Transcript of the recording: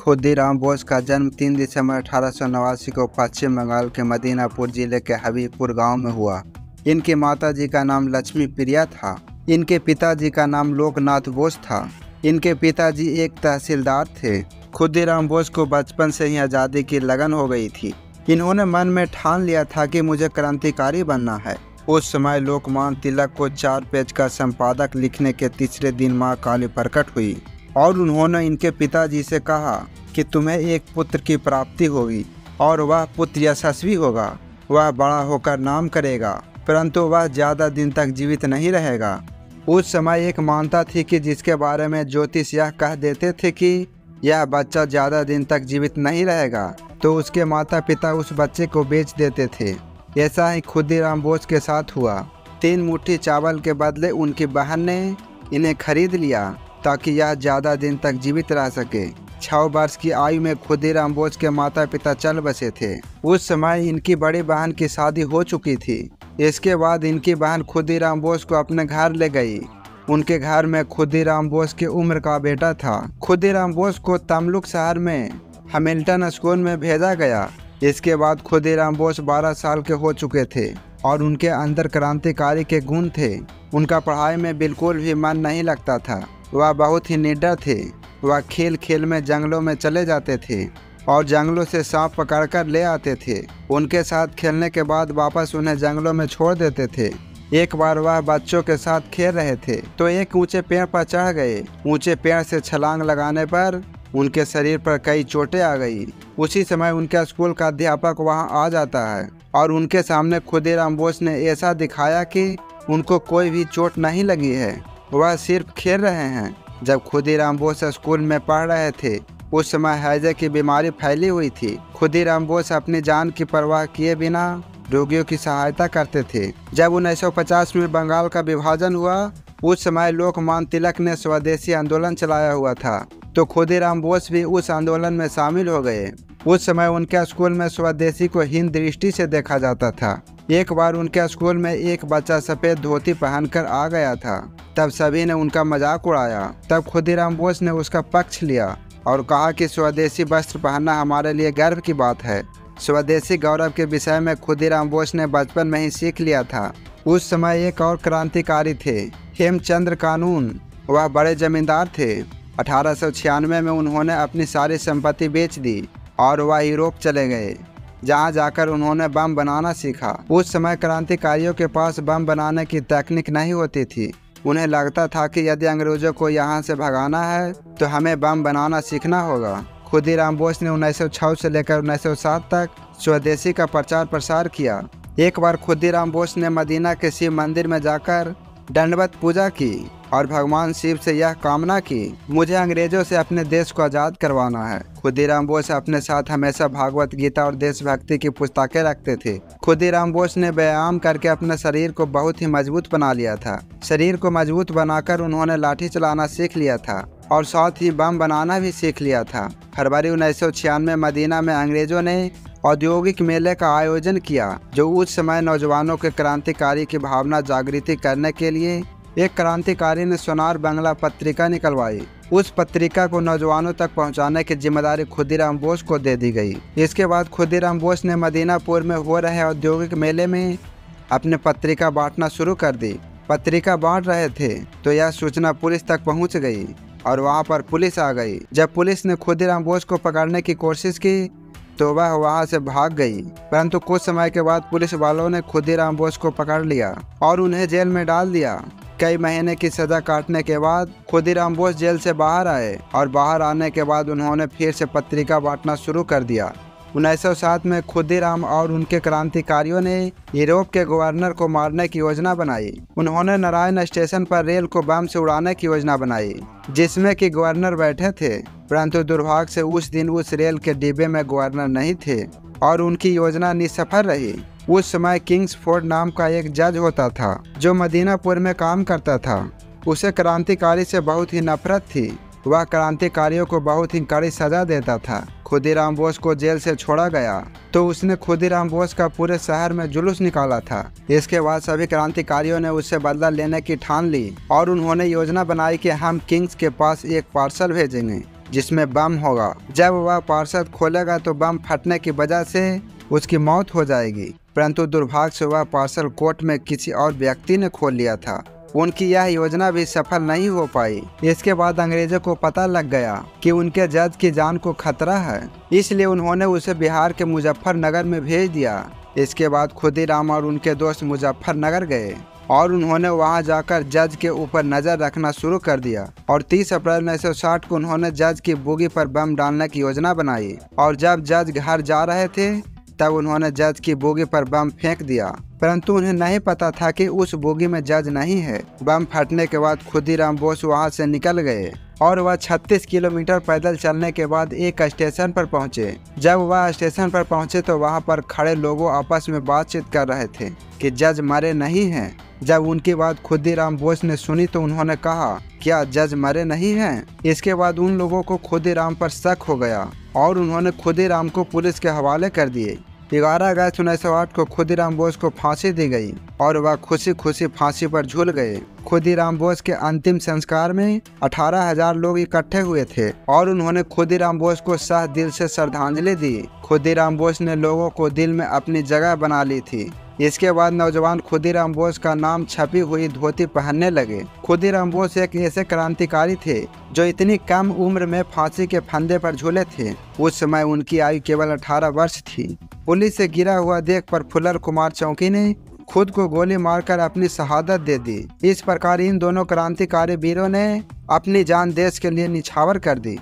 खुदीराम बोस का जन्म 3 दिसंबर 1889 को पश्चिम बंगाल के मदीनापुर जिले के हबीबपुर गांव में हुआ। इनकी माताजी का नाम लक्ष्मी प्रिया था। इनके पिताजी का नाम लोकनाथ बोस था। इनके पिताजी एक तहसीलदार थे। खुदीराम बोस को बचपन से ही आज़ादी की लगन हो गई थी। इन्होंने मन में ठान लिया था कि मुझे क्रांतिकारी बनना है। उस समय लोकमान्य तिलक को 4 पेज का संपादक लिखने के तीसरे दिन माँ काली प्रकट हुई और उन्होंने इनके पिताजी से कहा कि तुम्हें एक पुत्र की प्राप्ति होगी और वह पुत्र यशस्वी होगा। वह बड़ा होकर नाम करेगा, परंतु वह ज़्यादा दिन तक जीवित नहीं रहेगा। उस समय एक मान्यता थी कि जिसके बारे में ज्योतिष यह कह देते थे कि यह बच्चा ज़्यादा दिन तक जीवित नहीं रहेगा, तो उसके माता पिता उस बच्चे को बेच देते थे। ऐसा ही खुदीराम बोस के साथ हुआ। 3 मुट्ठी चावल के बदले उनकी बहन ने इन्हें खरीद लिया ताकि यह ज़्यादा दिन तक जीवित रह सके। 6 वर्ष की आयु में खुदीराम बोस के माता पिता चल बसे थे। उस समय इनकी बड़ी बहन की शादी हो चुकी थी। इसके बाद इनकी बहन खुदीराम बोस को अपने घर ले गई। उनके घर में खुदीराम बोस की उम्र का बेटा था। खुदीराम बोस को तमलुक शहर में हैमिल्टन स्कूल में भेजा गया। इसके बाद खुदीराम बोस 12 साल के हो चुके थे और उनके अंदर क्रांतिकारी के गुण थे। उनका पढ़ाई में बिल्कुल भी मन नहीं लगता था। वह बहुत ही निडर थे। वह खेल खेल में जंगलों में चले जाते थे और जंगलों से सांप पकड़कर ले आते थे। उनके साथ खेलने के बाद वापस उन्हें जंगलों में छोड़ देते थे। एक बार वह बच्चों के साथ खेल रहे थे तो एक ऊंचे पेड़ पर चढ़ गए। ऊंचे पेड़ से छलांग लगाने पर उनके शरीर पर कई चोटें आ गई। उसी समय उनके स्कूल का अध्यापक वहां आ जाता है और उनके सामने खुदीराम बोस ने ऐसा दिखाया कि उनको कोई भी चोट नहीं लगी है, वह सिर्फ खेल रहे हैं। जब खुदीराम बोस स्कूल में पढ़ रहे थे उस समय हैजे की बीमारी फैली हुई थी। खुदीराम बोस अपनी जान की परवाह किए बिना रोगियों की सहायता करते थे। जब 1950 में बंगाल का विभाजन हुआ उस समय लोकमान्य तिलक ने स्वदेशी आंदोलन चलाया हुआ था, तो खुदीराम बोस भी उस आंदोलन में शामिल हो गए। उस समय उनके स्कूल में स्वदेशी को हीन दृष्टि से देखा जाता था। एक बार उनके स्कूल में एक बच्चा सफ़ेद धोती पहनकर आ गया था। तब सभी ने उनका मजाक उड़ाया। तब खुदीराम बोस ने उसका पक्ष लिया और कहा कि स्वदेशी वस्त्र पहनना हमारे लिए गर्व की बात है। स्वदेशी गौरव के विषय में खुदीराम बोस ने बचपन में ही सीख लिया था। उस समय एक और क्रांतिकारी थे, हेमचंद्र कानून। वह बड़े जमींदार थे। 1896 में उन्होंने अपनी सारी संपत्ति बेच दी और वह यूरोप चले गए, जहां जाकर उन्होंने बम बनाना सीखा। उस समय क्रांतिकारियों के पास बम बनाने की तकनीक नहीं होती थी। उन्हें लगता था कि यदि अंग्रेजों को यहां से भगाना है तो हमें बम बनाना सीखना होगा। खुदीराम बोस ने 1906 से लेकर 1907 तक स्वदेशी का प्रचार प्रसार किया। एक बार खुदीराम बोस ने मदीना के शिव मंदिर में जाकर दंडवत पूजा की और भगवान शिव से यह कामना की, मुझे अंग्रेजों से अपने देश को आज़ाद करवाना है। खुदीराम बोस अपने साथ हमेशा भागवत गीता और देशभक्ति की पुस्तकें रखते थे। खुदीराम बोस ने व्यायाम करके अपने शरीर को बहुत ही मजबूत बना लिया था। शरीर को मजबूत बनाकर उन्होंने लाठी चलाना सीख लिया था और साथ ही बम बनाना भी सीख लिया था। फरवरी 1996 में मदीना में अंग्रेजों ने औद्योगिक मेले का आयोजन किया, जो उस समय नौजवानों के क्रांतिकारी की भावना जागृति करने के लिए एक क्रांतिकारी ने सोनार बंगला पत्रिका निकलवाई। उस पत्रिका को नौजवानों तक पहुंचाने की जिम्मेदारी खुदीराम बोस को दे दी गई। इसके बाद खुदीराम बोस ने मदीनापुर में हो रहे औद्योगिक मेले में अपने पत्रिका बांटना शुरू कर दी। पत्रिका बांट रहे थे तो यह सूचना पुलिस तक पहुंच गई और वहां पर पुलिस आ गई। जब पुलिस ने खुदीराम बोस को पकड़ने की कोशिश की तो वह वहां से भाग गई, परंतु कुछ समय के बाद पुलिस वालों ने खुदीराम बोस को पकड़ लिया और उन्हें जेल में डाल दिया। कई महीने की सजा काटने के बाद खुदीराम बोस जेल से बाहर आए और बाहर आने के बाद उन्होंने फिर से पत्रिका बांटना शुरू कर दिया। 1907 में खुदीराम और उनके क्रांतिकारियों ने यूरोप के गवर्नर को मारने की योजना बनाई। उन्होंने नारायण स्टेशन पर रेल को बम से उड़ाने की योजना बनाई, जिसमें कि गवर्नर बैठे थे, परंतु दुर्भाग्य से उस दिन उस रेल के डिब्बे में गवर्नर नहीं थे और उनकी योजना निसफल रही। उस समय किंग्सफोर्ड नाम का एक जज होता था जो मदीनापुर में काम करता था। उसे क्रांतिकारी से बहुत ही नफरत थी। वह क्रांतिकारियों को बहुत ही कड़ी सजा देता था। खुदीराम बोस को जेल से छोड़ा गया तो उसने खुदीराम बोस का पूरे शहर में जुलूस निकाला था। इसके बाद सभी क्रांतिकारियों ने उससे बदला लेने की ठान ली और उन्होंने योजना बनाई कि हम किंग्स के पास एक पार्सल भेजेंगे जिसमें बम होगा। जब वह पार्सल खोलेगा तो बम फटने की वजह से उसकी मौत हो जाएगी। परंतु दुर्भाग्य से वह पार्सल कोर्ट में किसी और व्यक्ति ने खोल लिया था। उनकी यह योजना भी सफल नहीं हो पाई। इसके बाद अंग्रेजों को पता लग गया कि उनके जज की जान को खतरा है, इसलिए उन्होंने उसे बिहार के मुजफ्फरनगर में भेज दिया। इसके बाद खुदीराम और उनके दोस्त मुजफ्फरनगर गए और उन्होंने वहां जाकर जज के ऊपर नजर रखना शुरू कर दिया और 30 अप्रैल 1960 को उन्होंने जज की बोगी पर बम डालने की योजना बनाई। और जब जज घर जा रहे थे तब उन्होंने जज की बोगी पर बम फेंक दिया, परंतु उन्हें नहीं पता था कि उस बोगी में जज नहीं है। बम फटने के बाद खुदीराम बोस वहां से निकल गए और वह 36 किलोमीटर पैदल चलने के बाद एक स्टेशन पर पहुंचे। जब वह स्टेशन पर पहुंचे तो वहां पर खड़े लोगों आपस में बातचीत कर रहे थे कि जज मरे नहीं हैं। जब उनकी बात खुदीराम बोस ने सुनी तो उन्होंने कहा, क्या जज मरे नहीं हैं? इसके बाद उन लोगों को खुदीराम पर शक हो गया और उन्होंने खुदीराम को पुलिस के हवाले कर दिए। 11 अगस्त 1908 को खुदीराम बोस को फांसी दी गई और वह खुशी खुशी फांसी पर झूल गए। खुदीराम बोस के अंतिम संस्कार में 18,000 लोग इकट्ठे हुए थे और उन्होंने खुदीराम बोस को सह दिल से श्रद्धांजलि दी। खुदीराम बोस ने लोगों को दिल में अपनी जगह बना ली थी। इसके बाद नौजवान खुदीराम बोस का नाम छपी हुई धोती पहनने लगे। खुदीराम बोस एक ऐसे क्रांतिकारी थे जो इतनी कम उम्र में फांसी के फंदे पर झूले थे। उस समय उनकी आयु केवल 18 वर्ष थी। पुलिस से गिरा हुआ देख प्रफुल्ल कुमार चौकी ने खुद को गोली मारकर अपनी शहादत दे दी। इस प्रकार इन दोनों क्रांतिकारी वीरों ने अपनी जान देश के लिए निछावर कर दी।